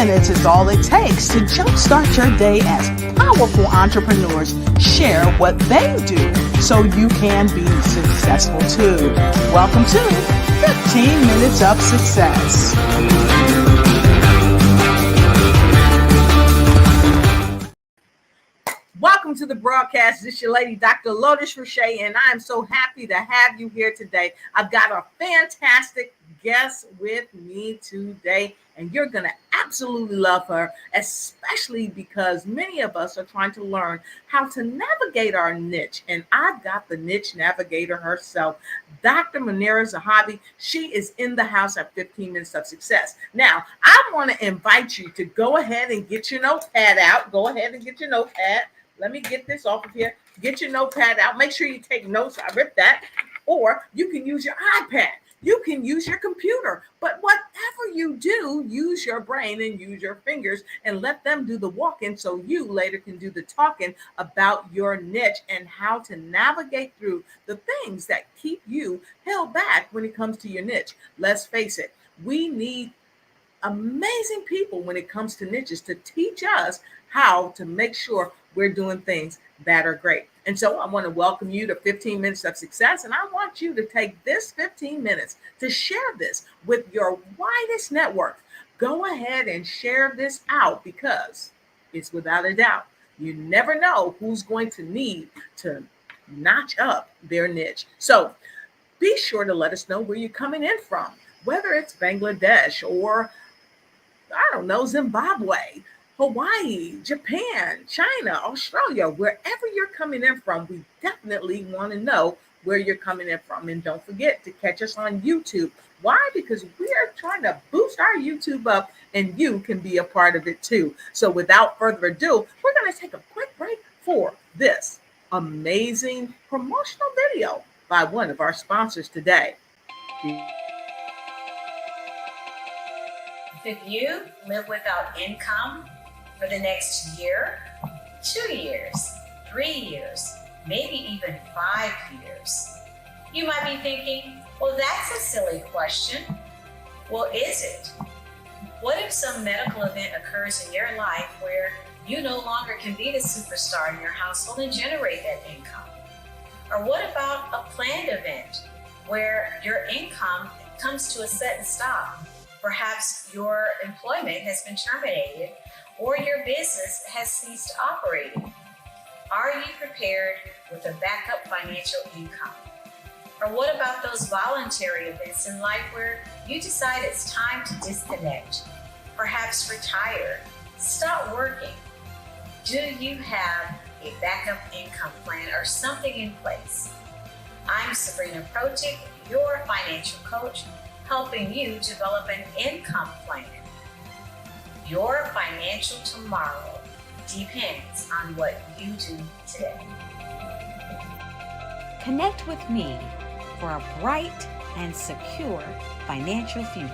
minutes is all it takes to jumpstart your day as powerful entrepreneurs share what they do so you can be successful too. Welcome to 15 Minutes of Success. Welcome to the broadcast. This is your lady, Dr. Lotus Riché, and I'm so happy to have you here today. I've got a fantastic guest with me today, and you're going to absolutely love her, especially because many of us are trying to learn how to navigate our niche. And I've got the Niche Navigator herself, Dr. Munira Zahabi. She is in the house at 15 Minutes of Success. Now, I want to invite you to go ahead and get your notepad out. Go ahead and get your notepad. Let me get this off of here. Get your notepad out. Make sure you take notes. I ripped that. Or you can use your iPad. You can use your computer. But whatever you do, use your brain and use your fingers and let them do the walking so you later can do the talking about your niche and how to navigate through the things that keep you held back when it comes to your niche. Let's face it. We need amazing people when it comes to niches to teach us how to make sure we're doing things that are great. And so I want to welcome you to 15 Minutes of Success. And I want you to take this 15 minutes to share this with your widest network. Go ahead and share this out because it's without a doubt, you never know who's going to need to notch up their niche. So be sure to let us know where you're coming in from, whether it's Bangladesh or, I don't know, Zimbabwe, Hawaii, Japan, China, Australia, wherever you're coming in from, we definitely want to know where you're coming in from. And don't forget to catch us on YouTube. Why? Because we are trying to boost our YouTube up and you can be a part of it too. So without further ado, we're going to take a quick break for this amazing promotional video by one of our sponsors today. Could you live without income for the next year, 2 years, 3 years, maybe even 5 years? You might be thinking, well, that's a silly question. Well, is it? What if some medical event occurs in your life where you no longer can be the superstar in your household and generate that income? Or what about a planned event where your income comes to a sudden stop? Perhaps your employment has been terminated or your business has ceased operating. Are you prepared with a backup financial income? Or what about those voluntary events in life where you decide it's time to disconnect, perhaps retire, stop working? Do you have a backup income plan or something in place? I'm Sabrina Protic, your financial coach, helping you develop an income plan. Your financial tomorrow depends on what you do today. Connect with me for a bright and secure financial future.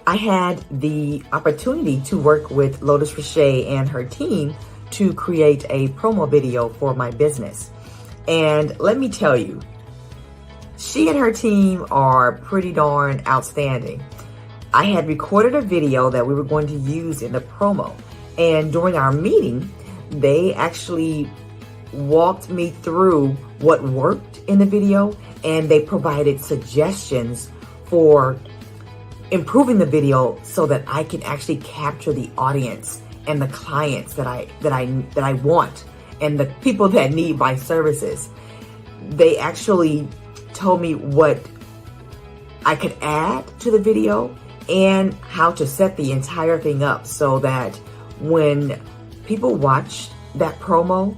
I had the opportunity to work with Lotus Riché and her team to create a promo video for my business. And let me tell you, she and her team are pretty darn outstanding. I had recorded a video that we were going to use in the promo. And during our meeting, they actually walked me through what worked in the video, and they provided suggestions for improving the video so that I can actually capture the audience and the clients that I want and the people that need my services. They actually told me what I could add to the video and how to set the entire thing up so that when people watch that promo,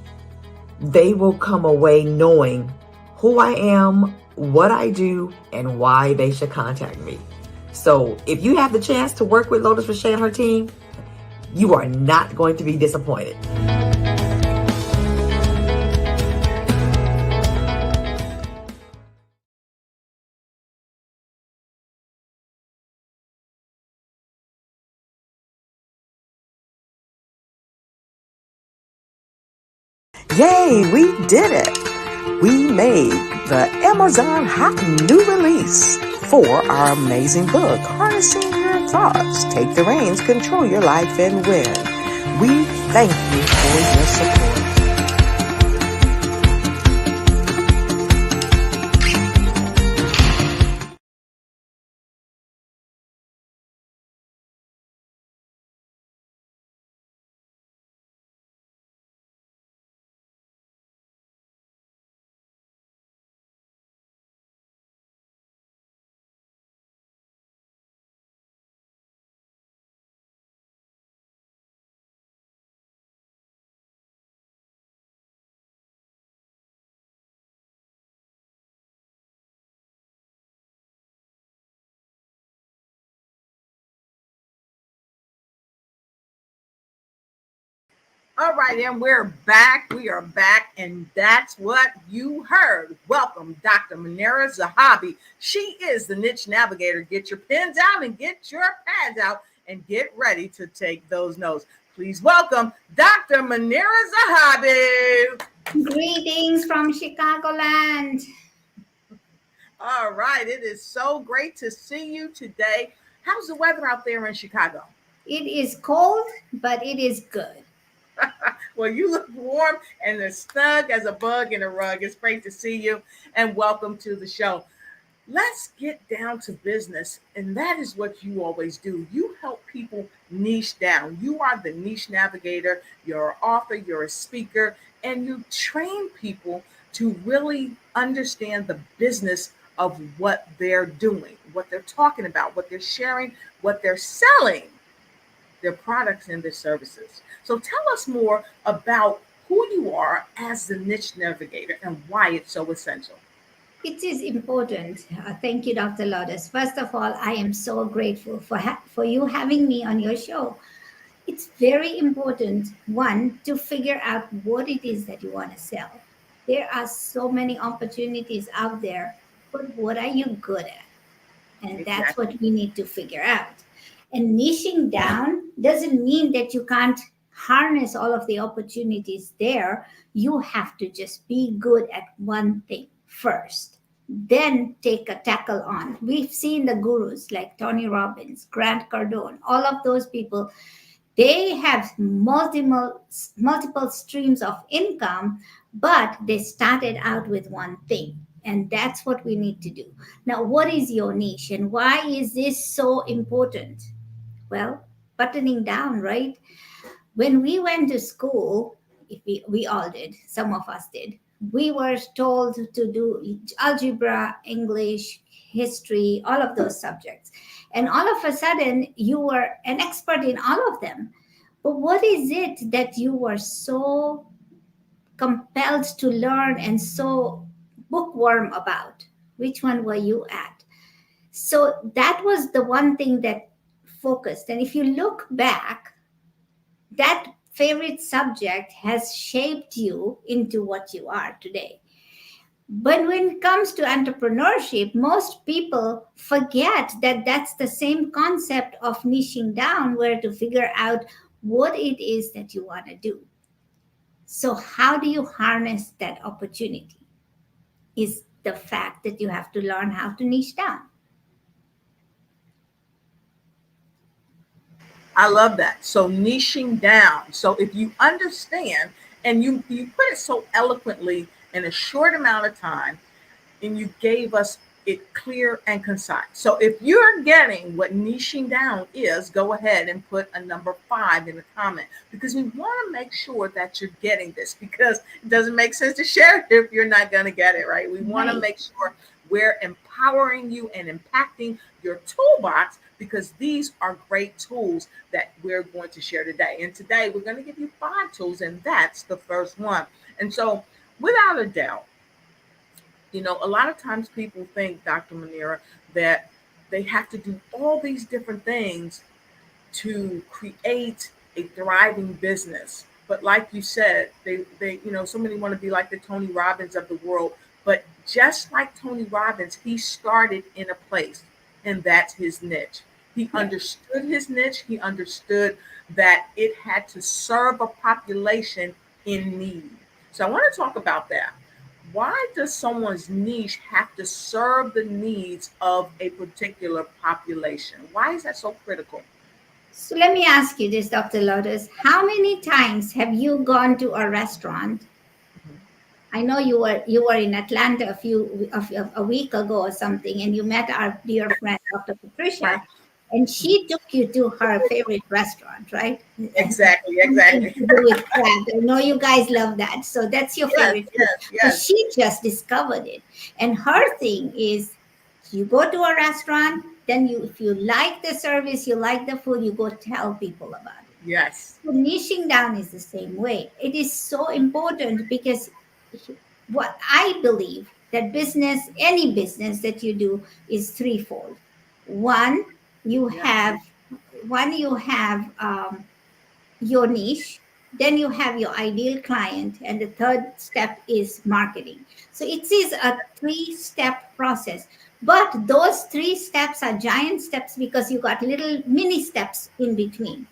they will come away knowing who I am, what I do, and why they should contact me. So if you have the chance to work with Lotus Riché and her team, you are not going to be disappointed. Yay, we did it! We made the Amazon Hot New Release for our amazing book, Harnessing Your Thoughts. Take the reins, control your life, and win. We thank you for your support. All right, and we're back. We are back, and that's what you heard. Welcome, Dr. Munira Zahabi. She is the Niche Navigator. Get your pens out and get your pads out and get ready to take those notes. Please welcome Dr. Munira Zahabi. Greetings from Chicagoland. All right, it is so great to see you today. How's the weather out there in Chicago? It is cold, but it is good. Well, you look warm and as snug as a bug in a rug. It's great to see you, and welcome to the show. Let's get down to business, and that is what you always do. You help people niche down. You are the niche navigator. You're an author, you're a speaker, and you train people to really understand the business of what they're doing, what they're talking about, what they're sharing, what they're selling, their products and their services. So tell us more about who you are as the niche navigator and why it's so essential. It is important. Thank you, Dr. Lotus. First of all, I am so grateful for you having me on your show. It's very important, one, to figure out what it is that you want to sell. There are so many opportunities out there, but what are you good at? And that's what we need to figure out. And niching down doesn't mean that you can't harness all of the opportunities there. You have to just be good at one thing first, then take a tackle on. We've seen the gurus like Tony Robbins, Grant Cardone, all of those people. They have multiple streams of income, but they started out with one thing. And that's what we need to do. Now, what is your niche and why is this so important? Well, buttoning down, right? When we went to school, if we all did, some of us did, we were told to do algebra, English, history, all of those subjects. And all of a sudden, you were an expert in all of them. But what is it that you were so compelled to learn and so bookworm about? Which one were you at? So that was the one thing that focused. And if you look back, that favorite subject has shaped you into what you are today. But when it comes to entrepreneurship, most people forget that that's the same concept of niching down, where to figure out what it is that you want to do. So how do you harness that opportunity? Is the fact that you have to learn how to niche down. I love that. So niching down. So if you understand, and you put it so eloquently in a short amount of time, and you gave us it clear and concise. So if you're getting what niching down is, go ahead and put a number 5 in the comment, because we want to make sure that you're getting this, because it doesn't make sense to share it if you're not going to get it, right? We want to make sure we're empowering you and impacting your toolbox, because these are great tools that we're going to share today. And today we're going to give you 5 tools, and that's the first one. And so without a doubt, you know, a lot of times people think, Dr. Munira, that they have to do all these different things to create a thriving business. But like you said, they you know, so many want to be like the Tony Robbins of the world. But just like Tony Robbins, he started in a place, and that's his niche. He understood his niche. He understood that it had to serve a population in need. So I want to talk about that. Why does someone's niche have to serve the needs of a particular population? Why is that so critical? So let me ask you this, Dr. Lotus. How many times have you gone to a restaurant? I know you were in Atlanta a week ago or something, and you met our dear friend Dr. Patricia, Right. and she took you to her favorite restaurant, right? Exactly, Something exactly. to do with crab. I know you guys love that, so that's your Yes, favorite food. yes, So yes, she just discovered it, and her thing is, you go to a restaurant, then if you like the service, you like the food, you go tell people about it. yes. So niching down is the same way. It is so important because what I believe that any business that you do is threefold. One, you Yes. have your niche, then you have your ideal client, and the third step is marketing. So it is a three-step process. But those three steps are giant steps because you got little mini steps in between.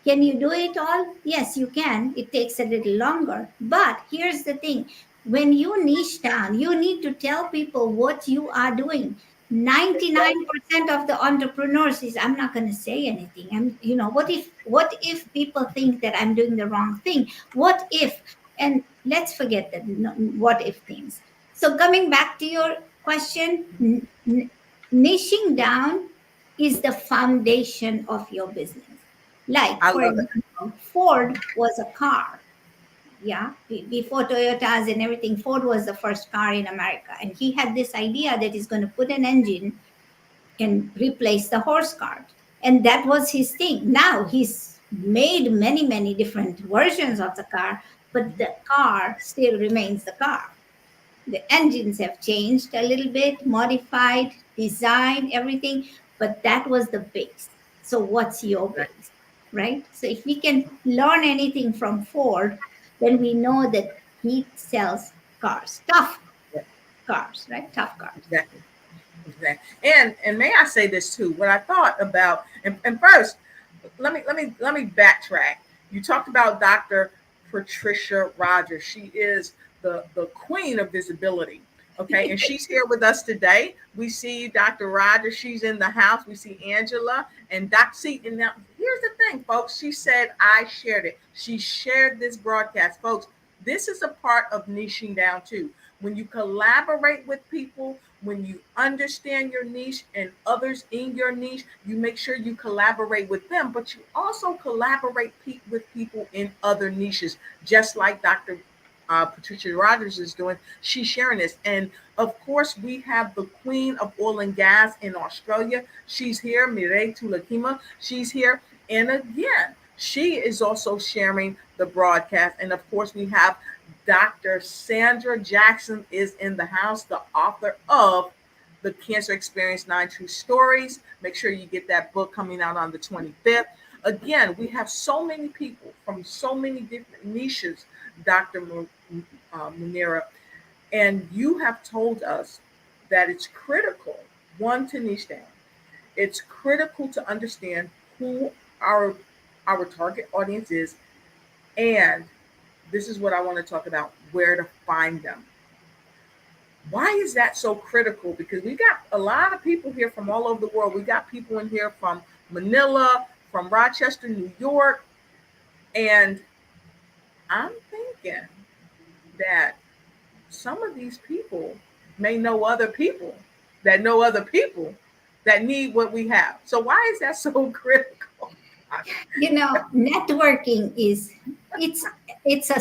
Can you do it all? Yes, you can. It takes a little longer. But here's the thing, when you niche down, you need to tell people what you are doing. 99% of the entrepreneurs is, I'm not going to say anything. What if people think that I'm doing the wrong thing? What if? And let's forget that what if things. So coming back to your question, niching down is the foundation of your business. Like, I for love it. example, Ford was a car. Yeah. Before Toyotas and everything, Ford was the first car in America. And he had this idea that he's going to put an engine and replace the horse cart. And that was his thing. Now he's made many, many different versions of the car, but the car still remains the car. The engines have changed a little bit, modified, design, everything, but that was the base. So, what's your base, right? So, if we can learn anything from Ford, then we know that he sells cars, tough Yeah, cars, right? Tough cars. exactly. Exactly. And may I say this too? What I thought about, and first, let me backtrack. You talked about Dr. Patricia Rogers. She is the queen of visibility. Okay, and she's here with us today. We see Dr. Rogers. She's in the house. We see Angela and Doc C. And now here's the thing, folks. She said I shared it. She shared this broadcast, folks. This is a part of niching down too. When you collaborate with people, when you understand your niche and others in your niche, you make sure you collaborate with them, but you also collaborate with people in other niches, just like Dr. Patricia Rogers is doing. She's sharing this. And of course, we have the queen of oil and gas in Australia. She's here, Mireille Tulakima. She's here. And again, she is also sharing the broadcast. And of course, we have Dr. Sandra Jackson is in the house, the author of The Cancer Experience 9 True Stories. Make sure you get that book coming out on the 25th. Again, we have so many people from so many different niches, Dr. Munira, and you have told us that it's critical, one, to niche down. It's critical to understand who our target audience is, and this is what I want to talk about, where to find them. Why is that so critical? Because we got a lot of people here from all over the world. We got people in here from Manila, from Rochester, New York. And I'm thinking that some of these people may know other people that know other people that need what we have. So why is that so critical? Networking is,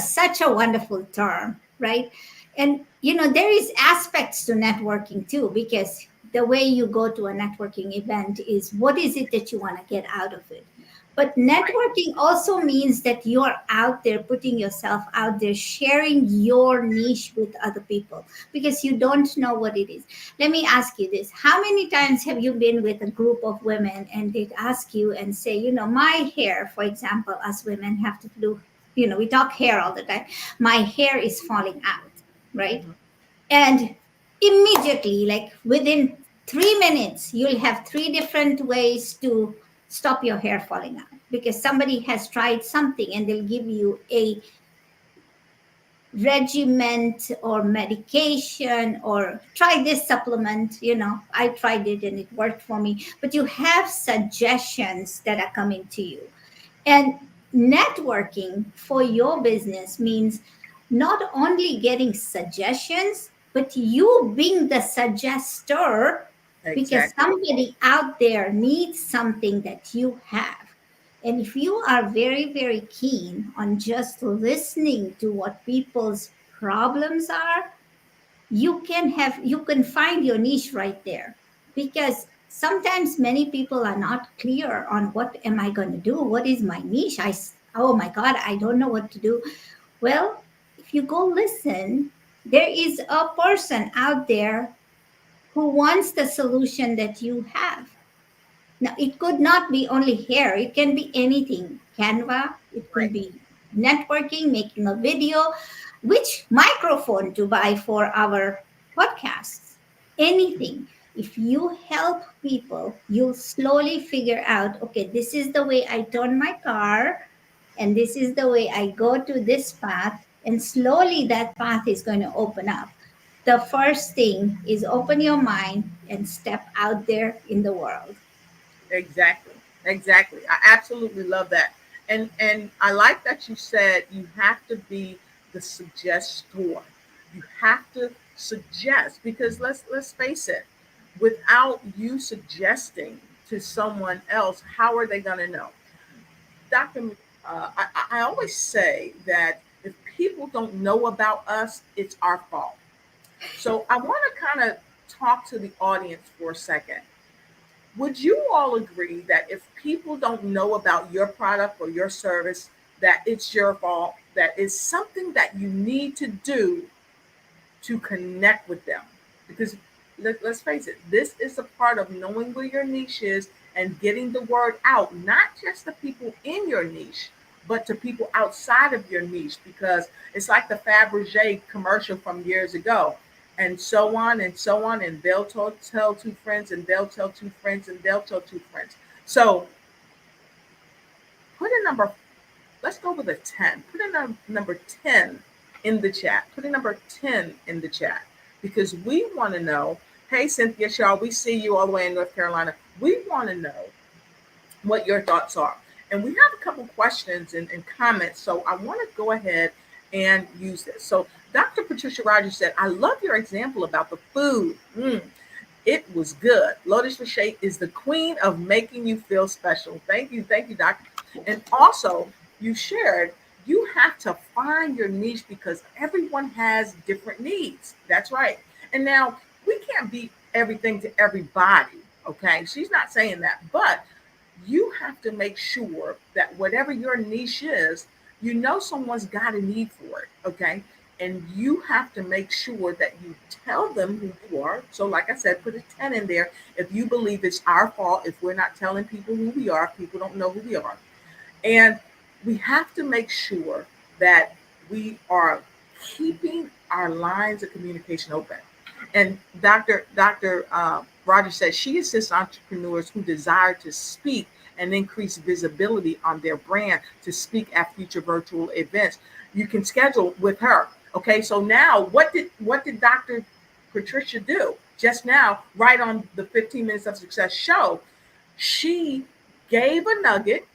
such a wonderful term, right? And there is aspects to networking too, because the way you go to a networking event is, what is it that you want to get out of it? But networking also means that you're out there putting yourself out there, sharing your niche with other people, because you don't know what it is. Let me ask you this. How many times have you been with a group of women and they'd ask you and say, my hair, for example, us women have to do, we talk hair all the time. My hair is falling out, right? And immediately, like within 3 minutes, you'll have three different ways to stop your hair falling out, because somebody has tried something and they'll give you regiment or medication or try this supplement. I tried it and it worked for me, but you have suggestions that are coming to you. And networking for your business means not only getting suggestions, but you being the suggester, because Exactly. somebody out there needs something that you have. And if you are very, very keen on just listening to what people's problems are, you can find your niche right there. Because sometimes many people are not clear on what am I going to do, what is my niche. Oh my god, I don't know what to do. Well, if you go listen, there is a person out there who wants the solution that you have. Now, it could not be only hair, it can be anything. Canva, it could Right. be networking, making a video, which microphone to buy for our podcasts, anything. If you help people, you'll slowly figure out, okay, this is the way I turn my car, and this is the way I go to this path, and slowly that path is going to open up. The first thing is open your mind and step out there in the world. Exactly. Exactly. I absolutely love that. And I like that you said you have to be the suggestor. You have to suggest because let's face it, without you suggesting to someone else, how are they going to know? Dr. I always say that if people don't know about us, it's our fault. So I want to kind of talk to the audience for a second. Would you all agree that if people don't know about your product or your service, that it's your fault, that it's something that you need to do to connect with them? Because let's face it, this is a part of knowing where your niche is and getting the word out, not just to people in your niche, but to people outside of your niche. Because it's like the Fabergé commercial from years ago, and so on and so on. And they'll tell two friends, and they'll tell two friends, and they'll tell two friends. So put a number, let's go with a 10. Put a number 10 in the chat. Put a number 10 in the chat because we want to know. Hey, Cynthia Shaw, we see you all the way in North Carolina. We want to know what your thoughts are. And we have a couple questions and comments. So I want to go ahead and use this. So Dr. Patricia Rogers said, I love your example about the food. It was good. Lotus Riché is the queen of making you feel special. Thank you, doctor. And also, you shared you have to find your niche because everyone has different needs. That's right. And now we can't be everything to everybody. Okay, she's not saying that, but you have to make sure that whatever your niche is, you know someone's got a need for it. Okay, and you have to make sure that you tell them who you are. So like I said, put a 10 in there. If you believe it's our fault, if we're not telling people who we are, people don't know who we are. And we have to make sure that we are keeping our lines of communication open. And Dr. Rogers says she assists entrepreneurs who desire to speak and increase visibility on their brand to speak at future virtual events. You can schedule with her. Okay, so now what did Dr. Patricia do just now, right on the 15 Minutes of Success show? She gave a nugget,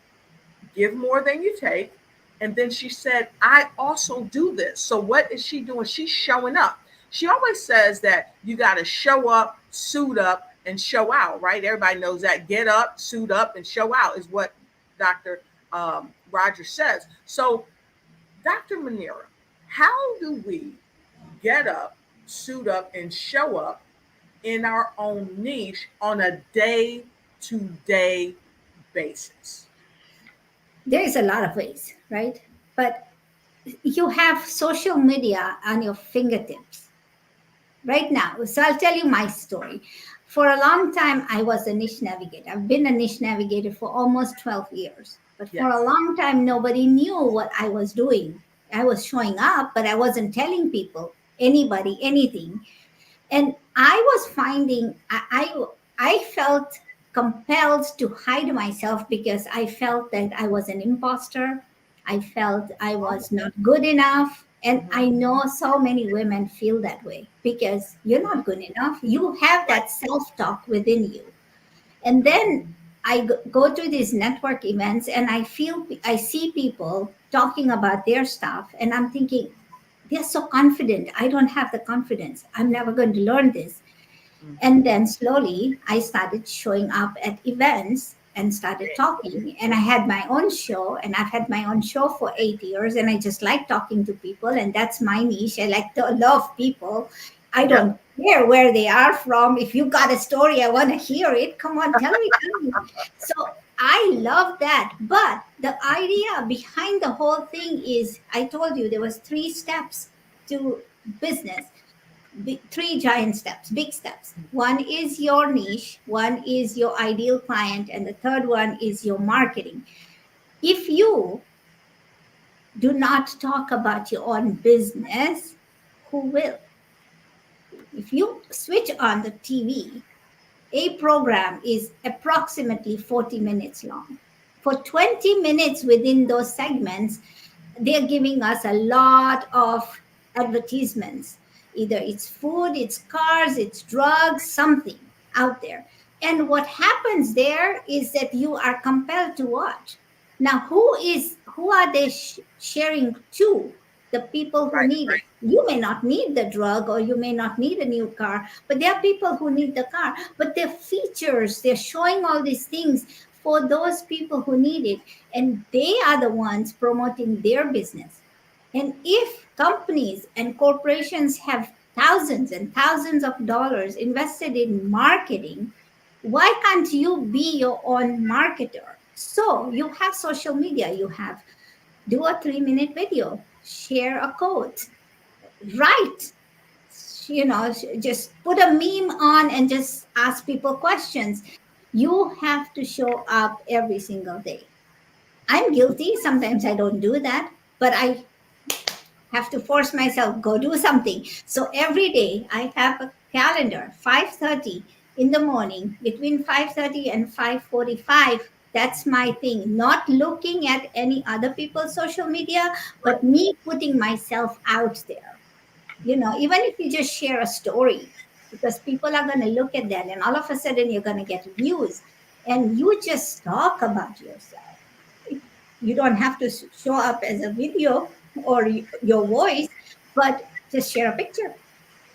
give more than you take. And then she said, I also do this. So what is she doing? She's showing up. She always says that you got to show up, suit up, and show out, right? Everybody knows that. Get up, suit up, and show out is what Dr. Rogers says. So, Dr. Munira, how do we get up, suit up, and show up in our own niche on a day-to-day basis? There's a lot of ways, right? But you have social media on your fingertips right now. So I'll tell you my story. For a long time, I was a niche navigator. I've been a niche navigator for almost 12 years. But for a long time, nobody knew what I was doing. I was showing up, but I wasn't telling people, anybody, anything. And I was finding, I felt compelled to hide myself because I felt that I was an imposter. I felt I was not good enough. And I know so many women feel that way because you're not good enough. You have that self talk within you. And then I go to these network events and I see people talking about their stuff, and I'm thinking, they're so confident. I don't have the confidence. I'm never going to learn this. And then slowly I started showing up at events and started talking. And I had my own show, and I've had my own show for 8 years. And I just like talking to people, and that's my niche. I like to love people. I don't care where they are from. If you got a story, I want to hear it. Come on, tell me, tell me. So I love that. But the idea behind the whole thing is, I told you there was 3 steps to business. Three giant steps, big steps. One is your niche, one is your ideal client, and the third one is your marketing. If you do not talk about your own business, who will? If you switch on the TV, a program is approximately 40 minutes long. For 20 minutes within those segments, they're giving us a lot of advertisements. Either it's food, it's cars, it's drugs, something out there. And what happens there is that you are compelled to watch. Now, who are they sharing to? The people who need it. You may not need the drug, or you may not need a new car, but there are people who need the car. But their features, they're showing all these things for those people who need it. And they are the ones promoting their business. And if companies and corporations have thousands and thousands of dollars invested in marketing, why can't you be your own marketer? So you have social media, do a 3-minute video, share a quote, write, just put a meme on and just ask people questions. You have to show up every single day. I'm guilty. Sometimes I don't do that, but I have to force myself, go do something. So every day I have a calendar, 5:30 in the morning, between 5:30 and 5:45. That's my thing. Not looking at any other people's social media, but me putting myself out there. Even if you just share a story, because people are going to look at that, and all of a sudden you're going to get views, and you just talk about yourself. You don't have to show up as a video or your voice, but just share a picture,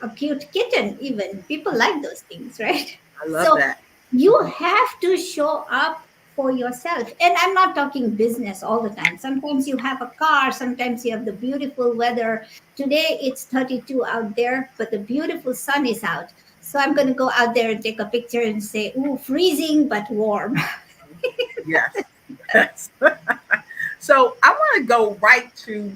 a cute kitten. Even people like those things, right? I love that. You have to show up for yourself. And I'm not talking business all the time. Sometimes you have a car, sometimes you have the beautiful weather. Today it's 32 out there, but the beautiful sun is out. So I'm going to go out there and take a picture and say, ooh, freezing but warm. Yes. So I want to go right to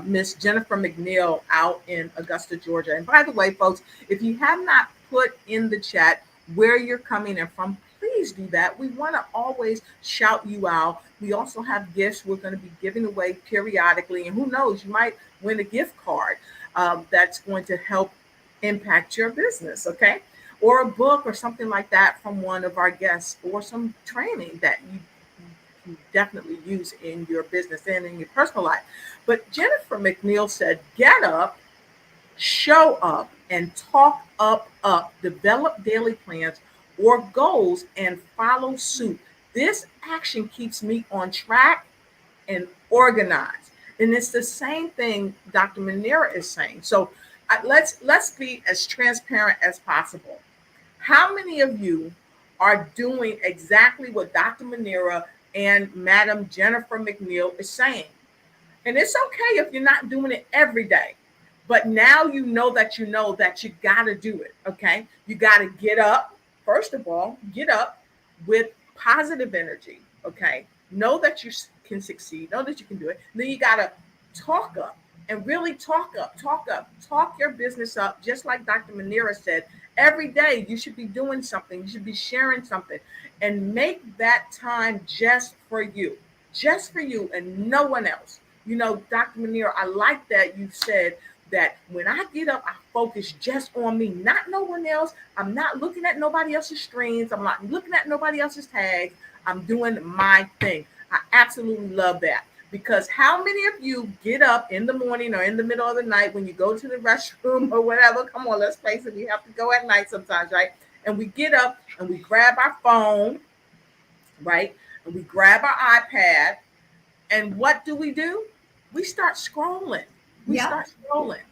Miss Jennifer McNeil out in Augusta, Georgia. And by the way, folks, if you have not put in the chat where you're coming in from, please do that. We want to always shout you out. We also have gifts we're going to be giving away periodically. And who knows, you might win a gift card that's going to help impact your business, okay? Or a book or something like that from one of our guests, or some training that you definitely use in your business and in your personal life. But Jennifer McNeil said, get up, show up, and talk up, develop daily plans or goals and follow suit. This action keeps me on track and organized. And it's the same thing Dr. Munira is saying. So let's be as transparent as possible. How many of you are doing exactly what Dr. Munira and Madam Jennifer McNeil is saying? And it's okay if you're not doing it every day, but now you know that you got to do it, okay? You got to get up. First of all, get up with positive energy, okay? Know that you can succeed. Know that you can do it. Then you got to talk up and really talk your business up, just like Dr. Munira said. Every day you should be doing something. You should be sharing something, and make that time just for you and no one else. Dr. Munira, I like that you said that when I get up, I focus just on me, not no one else. I'm not looking at nobody else's streams. I'm not looking at nobody else's tags. I'm doing my thing. I absolutely love that. Because how many of you get up in the morning or in the middle of the night when you go to the restroom or whatever? Come on, let's face it, we have to go at night sometimes, right? And we get up and we grab our phone, right? And we grab our iPad. And what do? We start scrolling. We Yeah. start scrolling.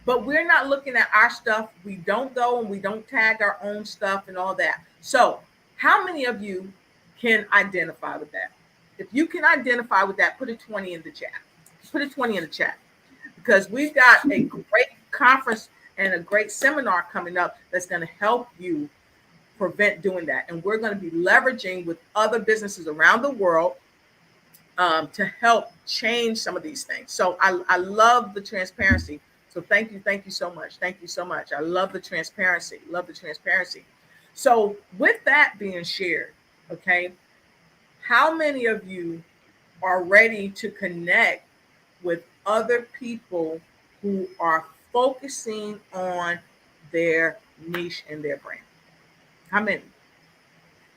But we're not looking at our stuff. We don't go and we don't tag our own stuff and all that. So how many of you can identify with that? If you can identify with that, put a 20 in the chat. Put a 20 in the chat. Because we've got a great conference and a great seminar coming up that's going to help you prevent doing that. And we're going to be leveraging with other businesses around the world to help change some of these things. So I love the transparency. So thank you so much. Thank you so much. I love the transparency. Love the transparency. So with that being shared, okay, how many of you are ready to connect with other people who are focusing on their niche and their brand? How many?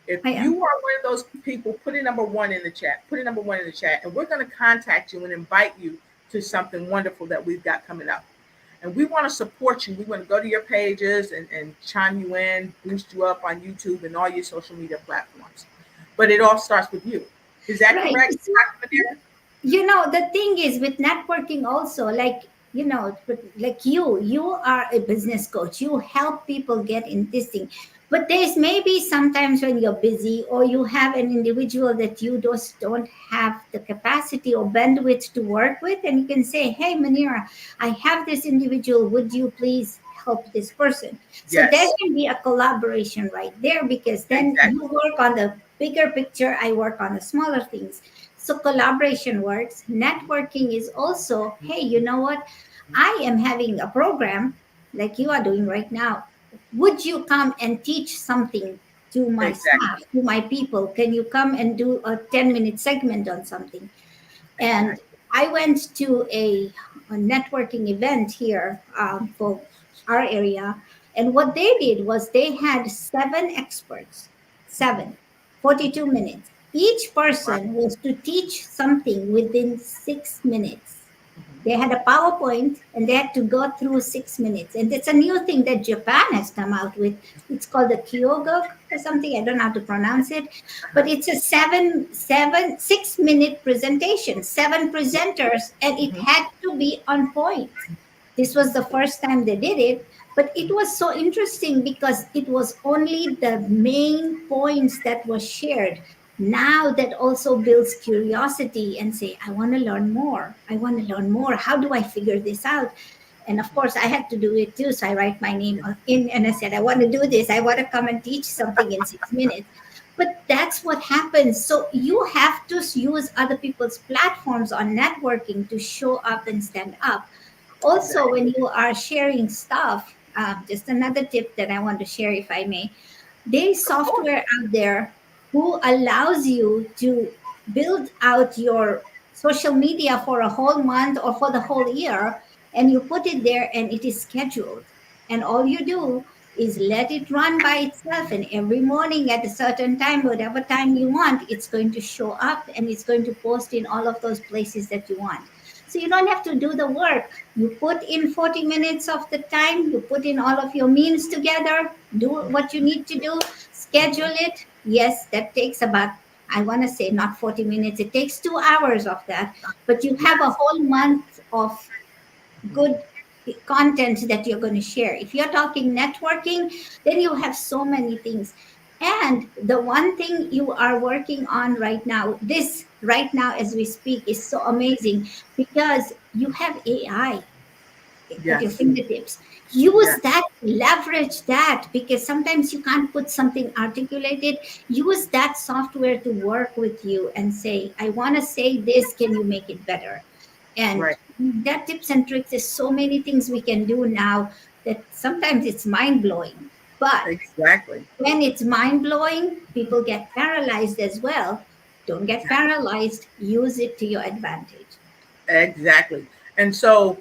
If you are one of those people, put a number 1 in the chat. Put a number 1 in the chat, and we're going to contact you and invite you to something wonderful that we've got coming up. And we want to support you. We want to go to your pages and chime you in, boost you up on YouTube and all your social media platforms. But it all starts with you. Is that Right. correct? You know, the thing is with networking also, like, you know, like you are a business coach. You help people get in this thing. But there's maybe sometimes when you're busy or you have an individual that you just don't have the capacity or bandwidth to work with, and you can say, hey, Munira, I have this individual. Would you please help this person? So Yes. there can be a collaboration right there, because then you work on the bigger picture. I work on the smaller things. So collaboration works. Networking is also, hey, you know what? I am having a program like you are doing right now. Would you come and teach something to my staff, to my people? Can you come and do a 10-minute segment on something? And I went to a networking event here for our area. And what they did was they had 7 experts, 42 minutes. Each person was to teach something within 6 minutes. They had a PowerPoint and they had to go through 6 minutes. And it's a new thing that Japan has come out with. It's called the Kyogok or something. I don't know how to pronounce it. But it's a 6-minute presentation, 7 presenters, and it had to be on point. This was the first time they did it. But it was so interesting because it was only the main points that was shared. Now that also builds curiosity and say, I want to learn more. I want to learn more. How do I figure this out? And of course, I had to do it too. So I write my name in and I said, I want to do this. I want to come and teach something in 6 minutes. But that's what happens. So you have to use other people's platforms on networking to show up and stand up. Also, when you are sharing stuff, just another tip that I want to share, if I may, there's software out there who allows you to build out your social media for a whole month or for the whole year, and you put it there and it is scheduled. And all you do is let it run by itself, and every morning at a certain time, whatever time you want, it's going to show up and it's going to post in all of those places that you want. So you don't have to do the work. You put in 40 minutes of the time, you put in all of your means together, do what you need to do, schedule it. Yes, that takes about, I want to say not 40 minutes, it takes 2 hours of that, but you have a whole month of good content that you're going to share. If you're talking networking, then you have so many things. And the one thing you are working on right now, this right now as we speak, is so amazing because you have AI at your fingertips. Use that, leverage that, because sometimes you can't put something articulated. Use that software to work with you and say, I want to say this, can you make it better? And that tips and tricks, there's so many things we can do now that sometimes it's mind-blowing. But when it's mind-blowing, people get paralyzed as well. Don't get paralyzed. Use it to your advantage. Exactly. And so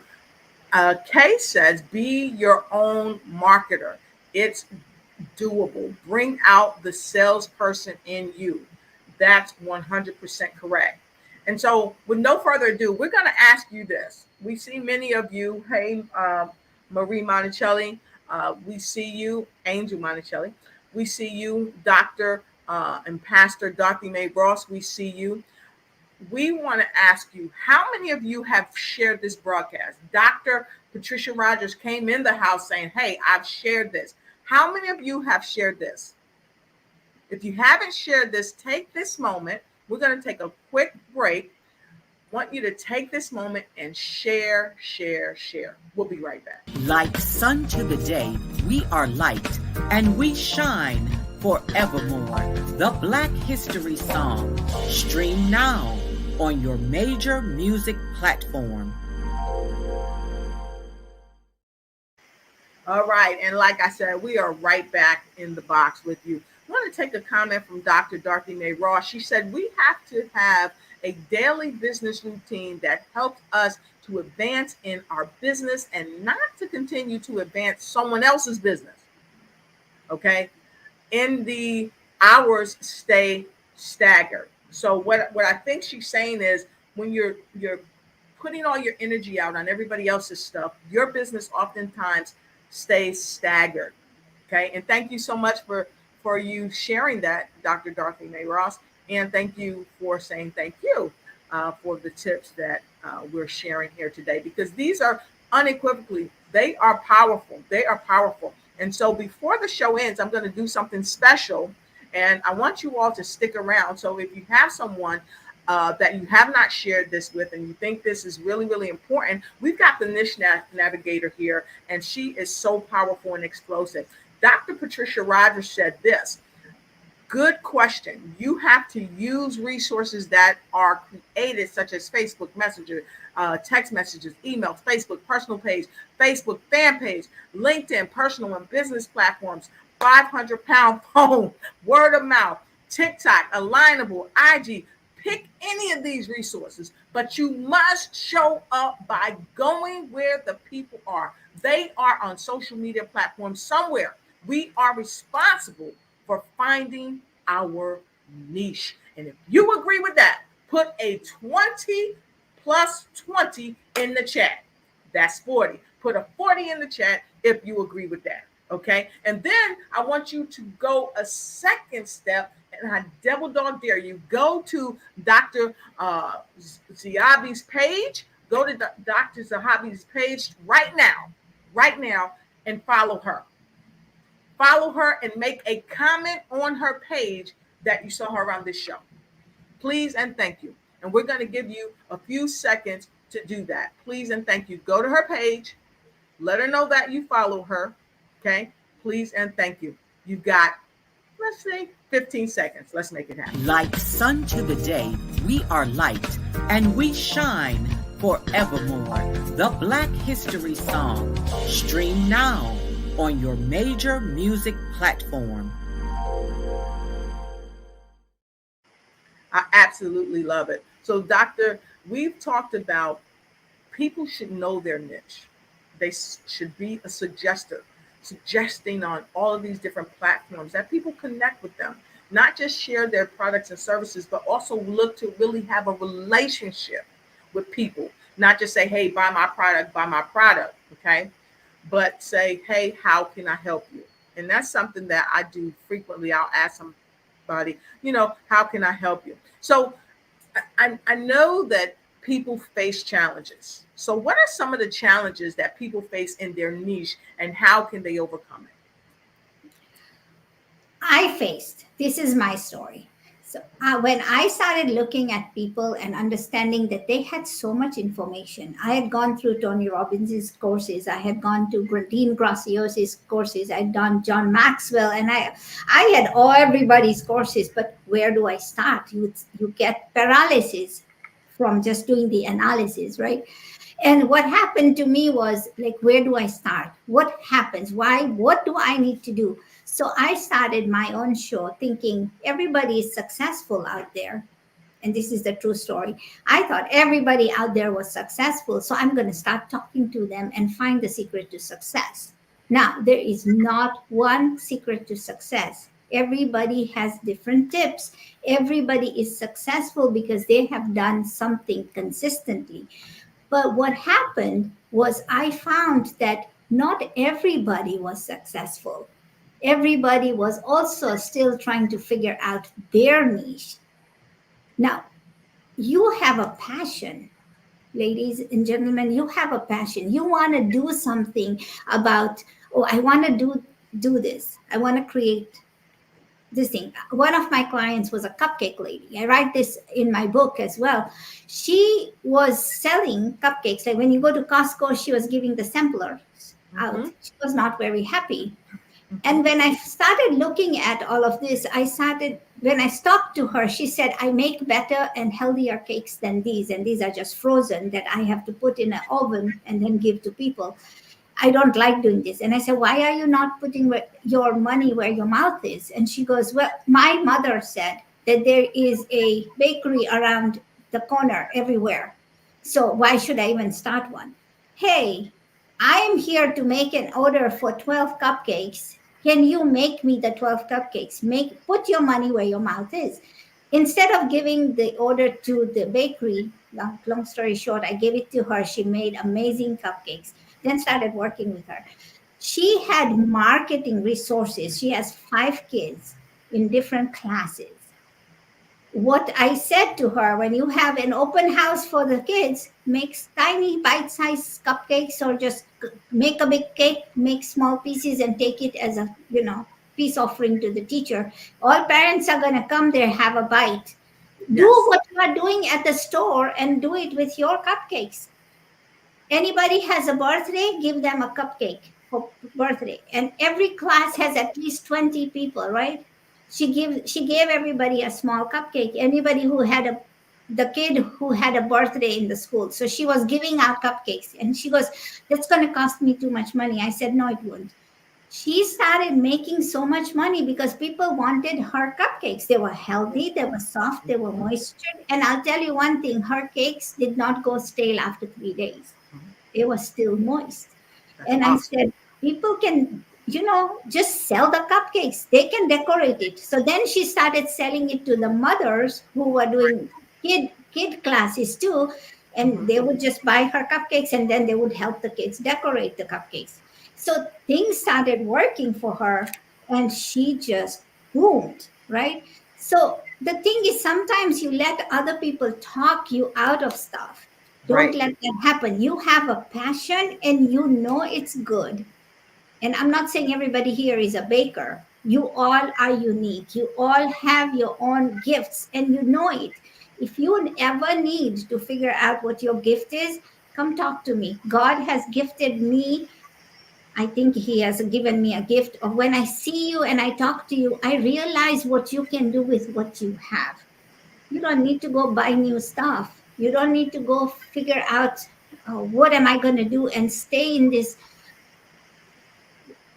Kay says, be your own marketer. It's doable. Bring out the salesperson in you. That's 100% correct. And so with no further ado, we're going to ask you this. We see many of you. Hey, Marie Monticelli. We see you, Angel Monticelli. We see you, Dr. And Pastor Dorothy Mae Ross. We see you. We want to ask you, how many of you have shared this broadcast? Dr. Patricia Rogers came in the house saying, hey, I've shared this. How many of you have shared this? If you haven't shared this, take this moment. We're going to take a quick break. Want you to take this moment and share. We'll be right back. Like sun to the day, we are light and we shine forevermore. The Black History Song. Stream now on your major music platform. All right. And like I said, we are right back in the box with you. I want to take a comment from Dr. Dorothy Mae Ross. She said, we have to have a daily business routine that helps us to advance in our business and not to continue to advance someone else's business. Okay. In the hours stay staggered. So what I think she's saying is when you're putting all your energy out on everybody else's stuff, your business oftentimes stays staggered. Okay. And thank you so much for you sharing that, Dr. Dorothy Mae Ross. And thank you for saying thank you for the tips that we're sharing here today, because these are unequivocally, they are powerful. They are powerful. And so before the show ends, I'm going to do something special. And I want you all to stick around. So if you have someone that you have not shared this with and you think this is really, really important, we've got the Niche Navigator here, and she is so powerful and explosive. Dr. Patricia Rogers said this. Good question. You have to use resources that are created, such as Facebook Messenger, text messages, emails, Facebook personal page, Facebook fan page, LinkedIn personal and business platforms, 500-pound phone, word of mouth, TikTok, Alignable, IG. Pick any of these resources, but you must show up by going where the people are. They are on social media platforms somewhere. We are responsible for finding our niche. And if you agree with that, put a 20 plus 20 in the chat. That's 40. Put a 40 in the chat if you agree with that. Okay. And then I want you to go a second step, and I double dog dare you. Go to Dr. Zahabi's page. Go to Dr. Zahabi's page right now, and follow her. Follow her and make a comment on her page that you saw her on this show. Please and thank you. And we're going to give you a few seconds to do that. Please and thank you. Go to her page. Let her know that you follow her. Okay? Please and thank you. You've got, let's say, 15 seconds. Let's make it happen. Like sun to the day, we are light and we shine forevermore. The Black History Song. Stream now on your major music platform. I absolutely love it. So, Doctor, we've talked about people should know their niche. They should be a suggesting on all of these different platforms that people connect with them, not just share their products and services, but also look to really have a relationship with people, not just say, hey, buy my product, okay? But say, hey, how can I help you? And that's something that I do frequently. I'll ask somebody, how can I help you? So I know that people face challenges. So what are some of the challenges that people face in their niche, and how can they overcome it? This is my story. So when I started looking at people and understanding that they had so much information, I had gone through Tony Robbins' courses. I had gone to Dean Graciosa's courses. I'd done John Maxwell, and I had everybody's courses. But where do I start? You get paralysis from just doing the analysis, right? And what happened to me was like, where do I start? What happens? Why? What do I need to do? So I started my own show thinking everybody is successful out there. And this is the true story. I thought everybody out there was successful. So I'm going to start talking to them and find the secret to success. Now, there is not one secret to success. Everybody has different tips. Everybody is successful because they have done something consistently. But what happened was I found that not everybody was successful. Everybody was also still trying to figure out their niche. Now, you have a passion, ladies and gentlemen, you have a passion. You want to do something about, oh, I want to do this. I want to create this thing. One of my clients was a cupcake lady. I write this in my book as well. She was selling cupcakes. Like when you go to Costco, she was giving the samplers out. She was not very happy. And when I started looking at all of this, when I talked to her, she said, I make better and healthier cakes than these. And these are just frozen that I have to put in an oven and then give to people. I don't like doing this. And I said, why are you not putting your money where your mouth is? And she goes, well, my mother said that there is a bakery around the corner everywhere. So why should I even start one? Hey, I'm here to make an order for 12 cupcakes. Can you make me the 12 cupcakes? Put your money where your mouth is. Instead of giving the order to the bakery, long story short, I gave it to her. She made amazing cupcakes. Then started working with her. She had marketing resources. She has 5 kids in different classes. What I said to her, when you have an open house for the kids, make tiny bite-sized cupcakes or just make a big cake, make small pieces and take it as a, peace offering to the teacher. All parents are going to come there, have a bite. Yes. Do what you are doing at the store and do it with your cupcakes. Anybody has a birthday, give them a cupcake for birthday. And every class has at least 20 people, right? She gave everybody a small cupcake. Anybody who had the kid who had a birthday in the school. So she was giving out cupcakes. And she goes, that's going to cost me too much money. I said, no, it won't. She started making so much money because people wanted her cupcakes. They were healthy, they were soft, they were moistured. And I'll tell you one thing, her cakes did not go stale after 3 days. They were still moist. And I said, people can, just sell the cupcakes. They can decorate it. So then she started selling it to the mothers who were doing kid classes too. And they would just buy her cupcakes and then they would help the kids decorate the cupcakes. So things started working for her and she just boomed, right? So the thing is, sometimes you let other people talk you out of stuff. Don't let that happen. You have a passion and you know it's good. And I'm not saying everybody here is a baker. You all are unique. You all have your own gifts and you know it. If you ever need to figure out what your gift is, come talk to me. God has gifted me. I think he has given me a gift of when I see you and I talk to you, I realize what you can do with what you have. You don't need to go buy new stuff. You don't need to go figure out what am I going to do and stay in this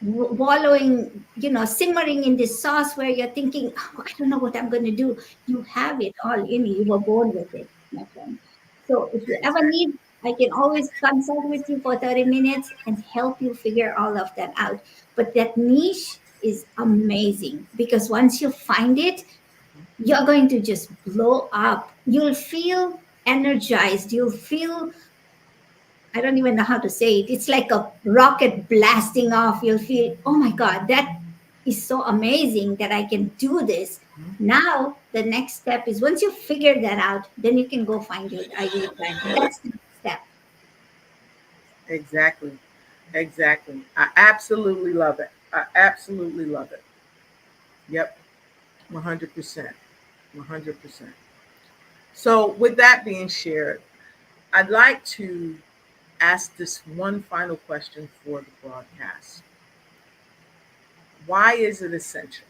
wallowing, simmering in this sauce where you're thinking, oh, I don't know what I'm going to do. You have it all in you. You were born with it, my friend. So if you ever need, I can always consult with you for 30 minutes and help you figure all of that out. But that niche is amazing because once you find it, you're going to just blow up. You'll feel energized. You'll feel, I don't even know how to say it. It's like a rocket blasting off. You'll feel, oh my God, that is so amazing that I can do this. Now, the next step is once you figure that out, then you can go find your ideal client. That's the next step. Exactly. I absolutely love it. Yep. 100%. So with that being shared, I'd like to ask this one final question for the broadcast. Why is it essential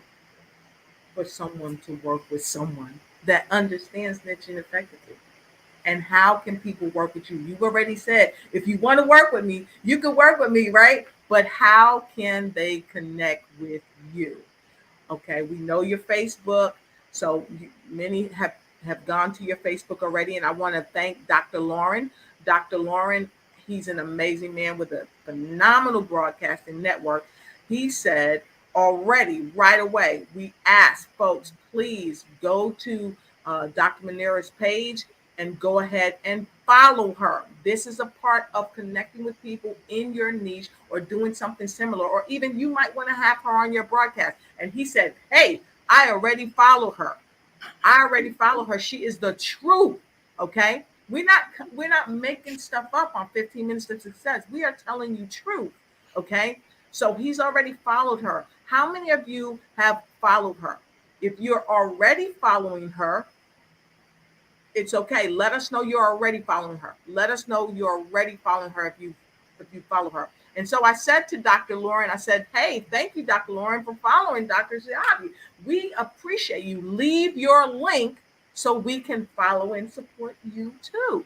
for someone to work with someone that understands niching effectively? And how can people work with you? You've already said, if you want to work with me, you can work with me, right? But how can they connect with you? Okay, we know your Facebook. So many have gone to your Facebook already. And I want to thank Dr. Lauren. Dr. Lauren, he's an amazing man with a phenomenal broadcasting network. He said, already right away, we ask folks, please go to Dr. Munira's page and go ahead and follow her. This is a part of connecting with people in your niche or doing something similar, or even you might want to have her on your broadcast. And he said, hey, I already follow her. I already follow her. She is the truth. Okay. We're not making stuff up on 15 Minutes of Success. We are telling you truth. Okay. So he's already followed her. How many of you have followed her? If you're already following her, it's okay. Let us know you're already following her. Let us know you're already following her if you follow her. And so I said to Dr. Lauren, I said, hey, thank you, Dr. Lauren, for following Dr. Zahabi. We appreciate you. Leave your link so we can follow and support you too,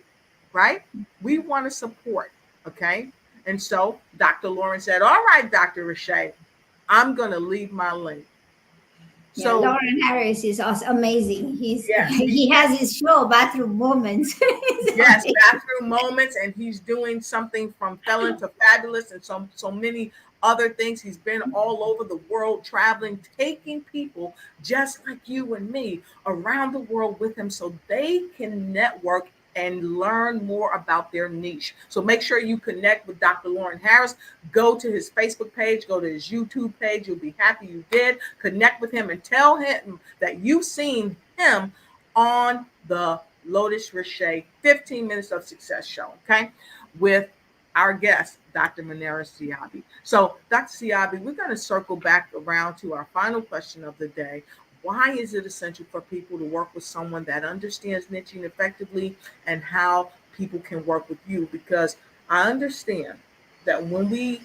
right? We want to support, okay? And so Dr. Lauren said, all right, Dr. Riche, I'm going to leave my link. Yeah, so Lauren Harris is also amazing. He has his show, Bathroom Moments. Yes, Bathroom Moments, and he's doing something from Felon to Fabulous and so many other things. He's been all over the world traveling, taking people just like you and me around the world with him so they can network and learn more about their niche. So make sure you connect with Dr. Lauren Harris. Go to his Facebook page, go to his YouTube page. You'll be happy you did. Connect with him and tell him that you've seen him on the Lotus Riché 15 Minutes of Success show, okay? With our guest, Dr. Munira Zahabi. So, Dr. Zahabi, we're going to circle back around to our final question of the day. Why is it essential for people to work with someone that understands niching effectively, and how people can work with you? Because I understand that when we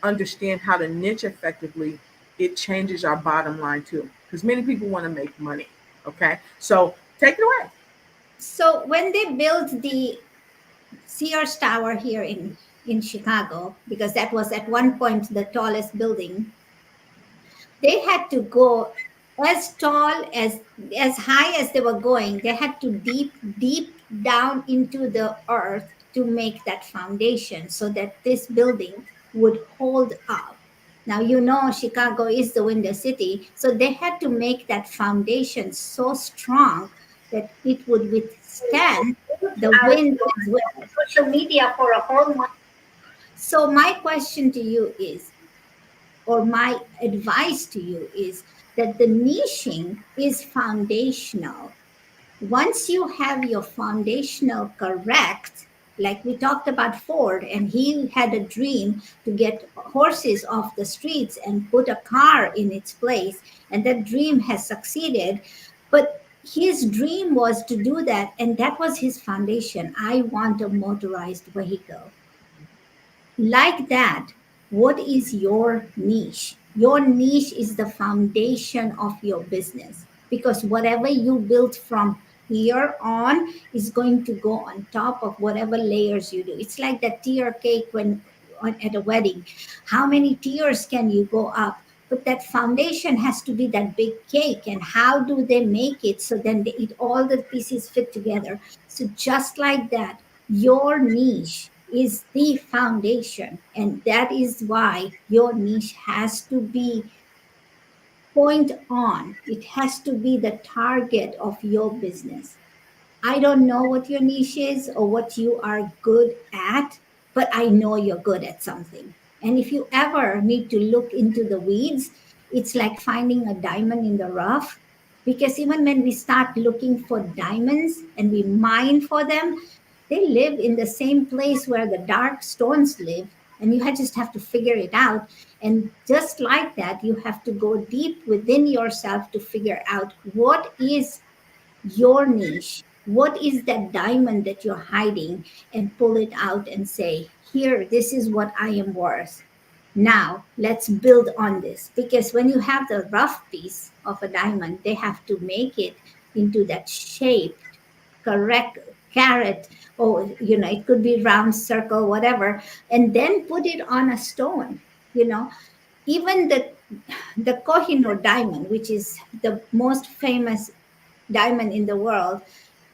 understand how to niche effectively, it changes our bottom line too. Because many people want to make money. Okay, so take it away. So when they built the Sears Tower here in Chicago, because that was at one point the tallest building, they had to go as tall as high as they were going. They had to deep down into the earth to make that foundation so that this building would hold up. Now, you know, Chicago is the windy city, so they had to make that foundation so strong that it would withstand the wind as well. Social media for a whole month. So my question to you is, or my advice to you is, that the niching is foundational. Once you have your foundational correct, like we talked about Ford, and he had a dream to get horses off the streets and put a car in its place, and that dream has succeeded. But his dream was to do that, and that was his foundation. I want a motorized vehicle. Like that, what is your niche? Your niche is the foundation of your business, because whatever you build from here on is going to go on top of whatever layers you do. It's like that tier cake at a wedding. How many tiers can you go up? But that foundation has to be that big cake. And how do they make it so then all the pieces fit together? So just like that, your niche is the foundation, and that is why your niche has to be point on. It has to be the target of your business. I don't know what your niche is or what you are good at, but I know you're good at something. And if you ever need to look into the weeds, it's like finding a diamond in the rough, because even when we start looking for diamonds and we mine for them, they live in the same place where the dark stones live, and you just have to figure it out. And just like that, you have to go deep within yourself to figure out what is your niche, what is that diamond that you're hiding, and pull it out and say, here, this is what I am worth. Now let's build on this. Because when you have the rough piece of a diamond, they have to make it into that shaped, correct carrot, or it could be round, circle, whatever, and then put it on a stone. Even the Kohinoor diamond, which is the most famous diamond in the world,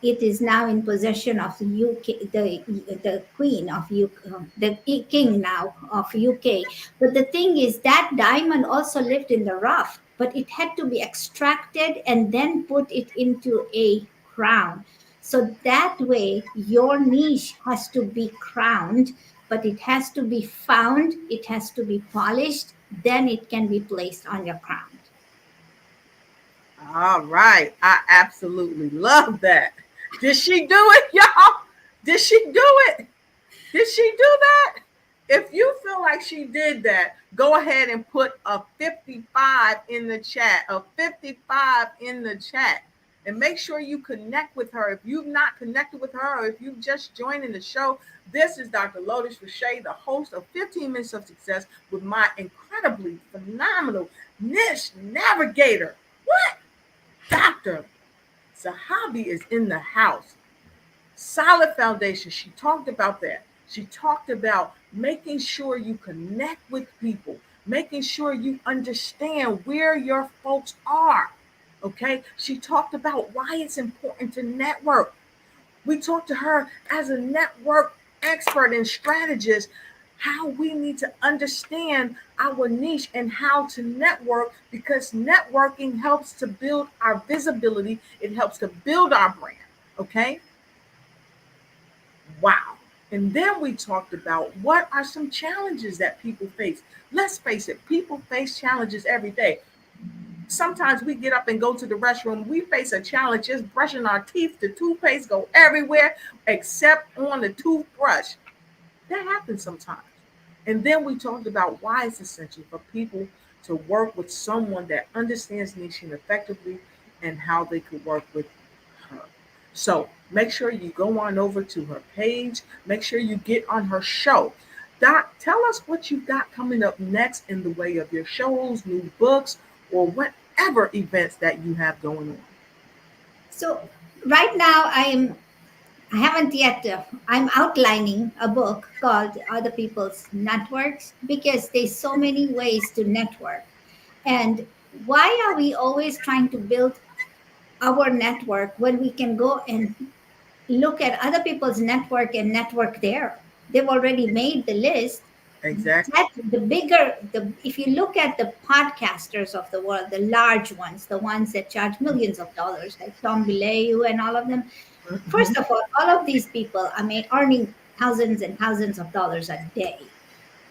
it is now in possession of the UK, the Queen of UK, the King now of UK. But the thing is, that diamond also lived in the rough, but it had to be extracted and then put it into a crown. So that way, your niche has to be crowned, but it has to be found, it has to be polished, then it can be placed on your crown. All right. I absolutely love that. Did she do it, y'all? Did she do it? Did she do that? If you feel like she did that, go ahead and put a 55 in the chat, a 55 in the chat. And make sure you connect with her. If you've not connected with her, or if you've just joined in the show, this is Dr. Lotus Riché, the host of 15 Minutes of Success with my incredibly phenomenal Niche Navigator. What? Dr. Zahabi is in the house. Solid foundation. She talked about that. She talked about making sure you connect with people, making sure you understand where your folks are. Okay. She talked about why it's important to network. We talked to her as a network expert and strategist, how we need to understand our niche and how to network, because networking helps to build our visibility. It helps to build our brand. Okay. Wow. And then we talked about what are some challenges that people face. Let's face it, people face challenges every day. Sometimes we get up and go to the restroom. We face a challenge just brushing our teeth. The toothpaste go everywhere except on the toothbrush. That happens sometimes. And then we talked about why it's essential for people to work with someone that understands niching effectively and how they could work with her. So make sure you go on over to her page. Make sure you get on her show. Doc, tell us what you've got coming up next in the way of your shows, new books, or whatever events that you have going on. So right now I haven't yet, I'm outlining a book called Other People's Networks, because there's so many ways to network. And why are we always trying to build our network when we can go and look at other people's network and network there? They've already made the list. Exactly. If you look at the podcasters of the world, the large ones, the ones that charge millions of dollars, like Tom Bilyeu and all of them. First of all of these people are earning thousands and thousands of dollars a day.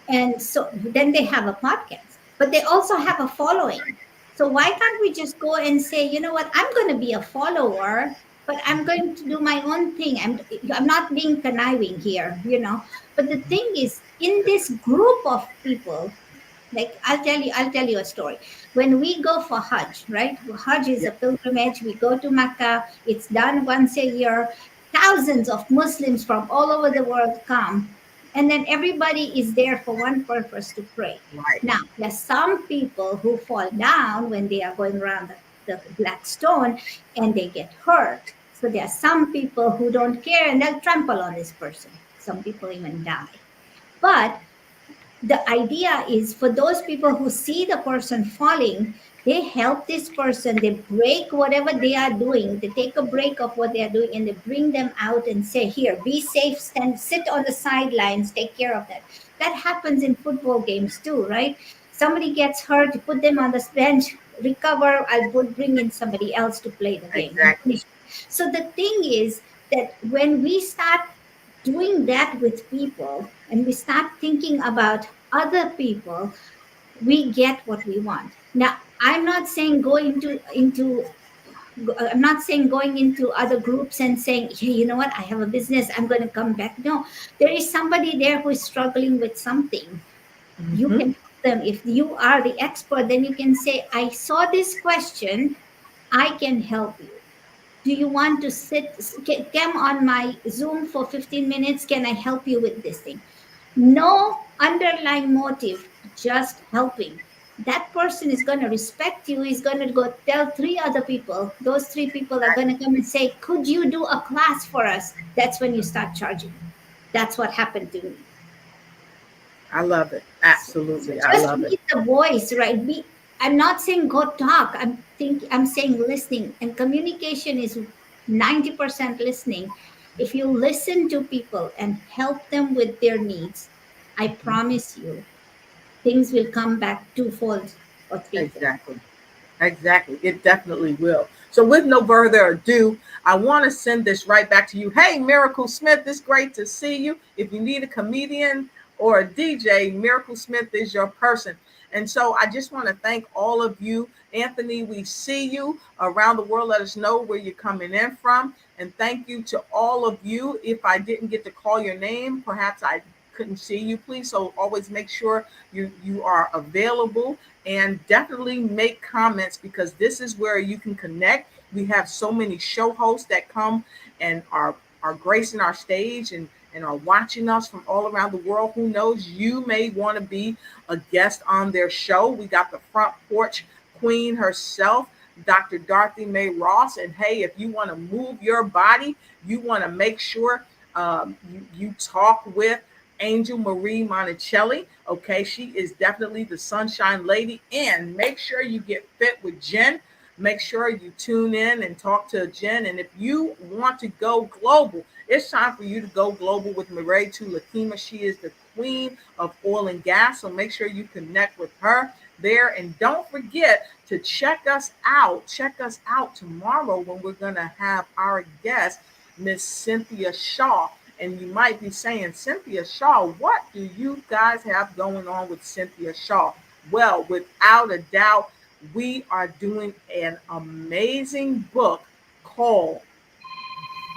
And so then they have a podcast, but they also have a following. So why can't we just go and say, you know what, I'm going to be a follower, but I'm going to do my own thing. I'm not being conniving here, But the thing is, in this group of people, like I'll tell you a story. When we go for Hajj, right? Hajj is a pilgrimage. We go to Mecca. It's done once a year. Thousands of Muslims from all over the world come. And then everybody is there for one purpose, to pray. Right. Now, there's some people who fall down when they are going around the black stone and they get hurt. So there are some people who don't care and they'll trample on this person. Some people even die. But the idea is, for those people who see the person falling, they help this person, they break whatever they are doing, they take a break of what they are doing, and they bring them out and say, here, be safe, sit on the sidelines, take care of that. That happens in football games too, right? Somebody gets hurt, you put them on the bench, recover, I'll bring in somebody else to play the game. Exactly. So the thing is that when we start doing that with people and we start thinking about other people, we get what we want. Now, I'm not saying going into other groups and saying, hey, you know what, I have a business, I'm going to come back. No, there is somebody there who is struggling with something. You can help them. If you are the expert, then you can say, I saw this question, I can help you. Do you want to come on my Zoom for 15 minutes? Can I help you with this thing? No underlying motive, just helping. That person is going to respect you. He's going to go tell 3 other people. Those 3 people are going to come and say, could you do a class for us? That's when you start charging. That's what happened to me. I love it. Absolutely. I love it. Just be the voice, right? I'm not saying go talk. I'm saying listening. And communication is 90% listening. If you listen to people and help them with their needs, I promise you, things will come back twofold or threefold. Exactly. It definitely will. So with no further ado, I want to send this right back to you. Hey, Miracle Smith, it's great to see you. If you need a comedian or a DJ, Miracle Smith is your person. And so I just want to thank all of you. Anthony, we see you around the world. Let us know where you're coming in from. And thank you to all of you. If I didn't get to call your name, perhaps I couldn't see you, please. So always make sure you are available, and definitely make comments, because this is where you can connect. We have so many show hosts that come and are gracing our stage and are watching us from all around the world. Who knows, you may want to be a guest on their show. We got the front porch queen herself, Dr. Dorothy Mae Ross. And hey, if you want to move your body, you want to make sure you talk with Angel Marie Monticelli. Okay, she is definitely the sunshine lady. And make sure you get fit with Jen. Make sure you tune in and talk to Jen. And if you want to go global, it's time for you to go global with Mireille Tulakima. She is the queen of oil and gas. So make sure you connect with her there. And don't forget to check us out. Check us out tomorrow when we're going to have our guest, Miss Cynthia Shaw. And you might be saying, Cynthia Shaw, what do you guys have going on with Cynthia Shaw? Well, without a doubt, we are doing an amazing book called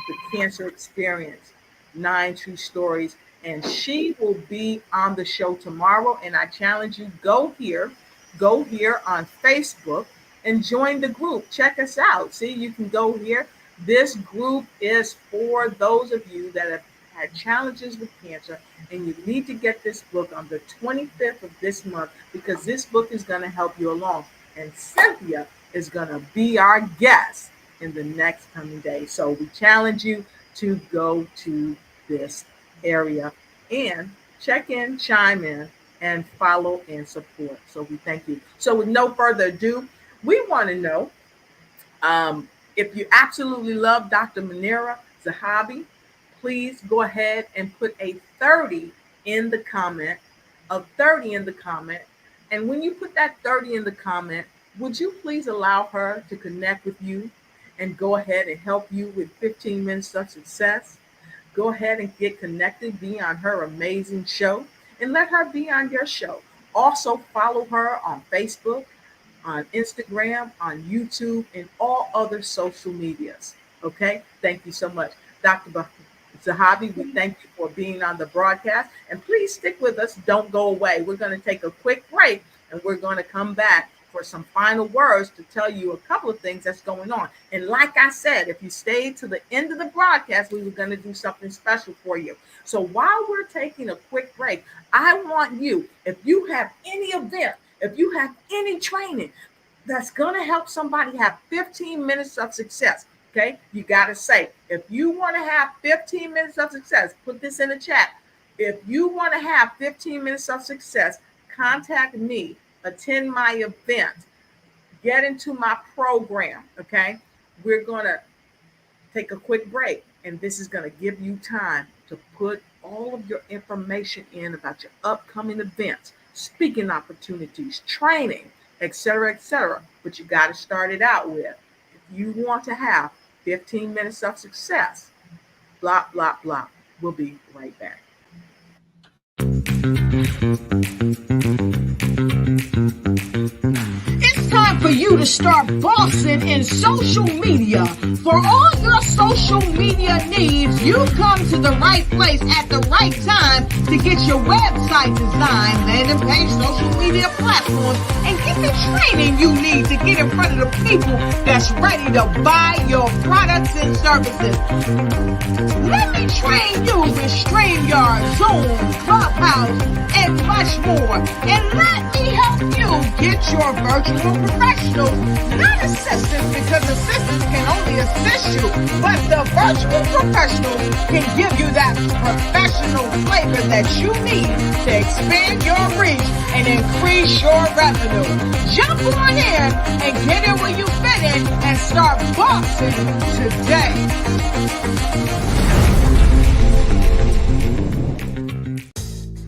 The Cancer Experience, 9 True Stories. And she will be on the show tomorrow. And I challenge you, go here on Facebook and join the group. Check us out. See, you can go here. This group is for those of you that have had challenges with cancer, and you need to get this book on the 25th of this month, because this book is going to help you along. And Cynthia is going to be our guest in the next coming days. So we challenge you to go to this area and check in, chime in, and follow and support. So we thank you. So with no further ado, we want to know if you absolutely love Dr. Munira Zahabi, please go ahead and put a 30 in the comment, And when you put that 30 in the comment, would you please allow her to connect with you and go ahead and help you with 15 minutes of success? Go ahead and get connected, be on her amazing show, and let her be on your show. Also follow her on Facebook, on Instagram, on YouTube, and all other social medias. Okay? Thank you so much. Dr. Zahabi, we thank you for being on the broadcast. And please stick with us. Don't go away. We're going to take a quick break, and we're going to come back for some final words to tell you a couple of things that's going on. And like I said, if you stayed to the end of the broadcast, we were going to do something special for you. So while we're taking a quick break, I want you, if you have any event, if you have any training that's going to help somebody have 15 minutes of success, okay, you got to say, if you want to have 15 minutes of success, put this in the chat. If you want to have 15 minutes of success, contact me, attend my event, get into my program, okay? We're going to take a quick break, and this is going to give you time to put all of your information in about your upcoming events, speaking opportunities, training, etc., etc. But you got to start it out with, if you want to have 15 minutes of success, blah, blah, blah. We'll be right back. It's time for you to start bossing in social media. For all your social media needs, you come to the right place at the right time to get your website designed, landing page, social media platforms, and get the training you need to get in front of the people that's ready to buy your products and services. Let me train you with StreamYard, Zoom, Clubhouse, and much more. And let me help you get your virtual professionals, not assistants, because assistants can only assist you, but the virtual professionals can give you that professional flavor that you need to expand your reach and increase your revenue. Jump on in and get in where you fit in and start bossing today.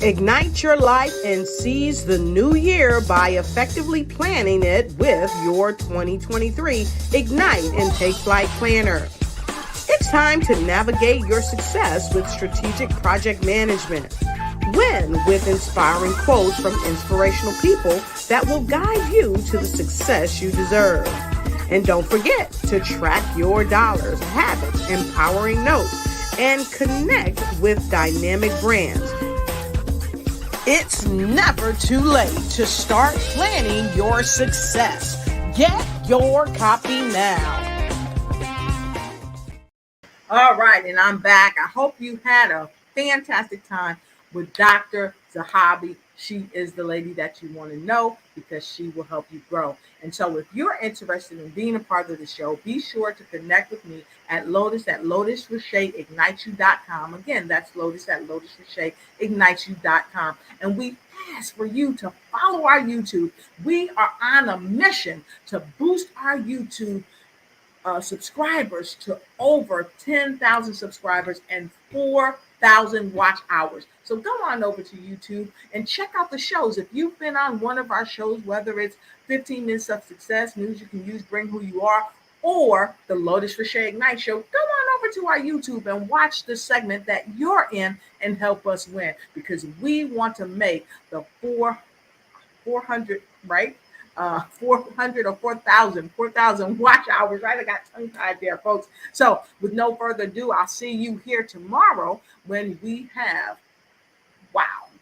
Ignite your life and seize the new year by effectively planning it with your 2023 Ignite and Take Flight Planner. It's time to navigate your success with strategic project management. Win with inspiring quotes from inspirational people that will guide you to the success you deserve. And don't forget to track your dollars, habits, empowering notes, and connect with dynamic brands. It's never too late to start planning your success. Get your copy now. All right, and I'm back. I hope you had a fantastic time with Dr. Zahabi. She is the lady that you want to know because she will help you grow. And so if you're interested in being a part of the show, be sure to connect with me at Lotus at lotusricheignites.com. Again, that's Lotus at lotusricheignites.com. And we ask for you to follow our YouTube. We are on a mission to boost our YouTube subscribers to over 10,000 subscribers and 4,000 watch hours. So go on over to YouTube and check out the shows. If you've been on one of our shows, whether it's 15 Minutes of Success, News You Can Use, Bring Who You Are, or the Lotus Riché Ignite Show, go on over to our YouTube and watch the segment that you're in and help us win, because we want to make the 400, right? 400 or 4,000 watch hours, right? I got tongue tied there, folks. So with no further ado, I'll see you here tomorrow when we have,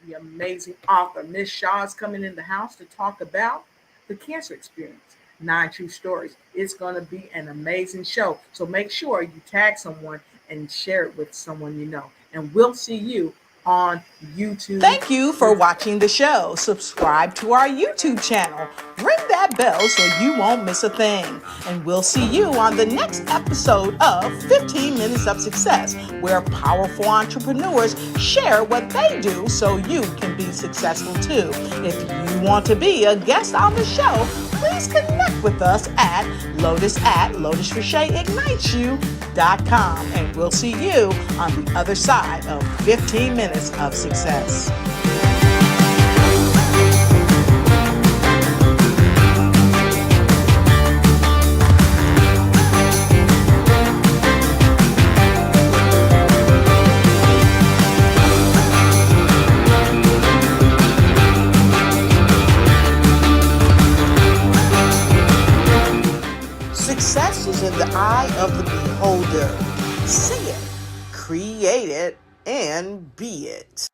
the amazing author, Miss Shaw, is coming in the house to talk about the cancer experience. 9 true stories. It's going to be an amazing show. So make sure you tag someone and share it with someone you know. And we'll see you on YouTube. Thank you for watching the show. Subscribe to our YouTube channel. Ring that bell so you won't miss a thing. And we'll see you on the next episode of 15 Minutes of Success, where powerful entrepreneurs share what they do so you can be successful too. If you want to be a guest on the show, please connect with us at lotus@lotusricheignites.com. And we'll see you on the other side of 15 Minutes of Success. Success is in the eye of the beholder. See it, create it, and be it.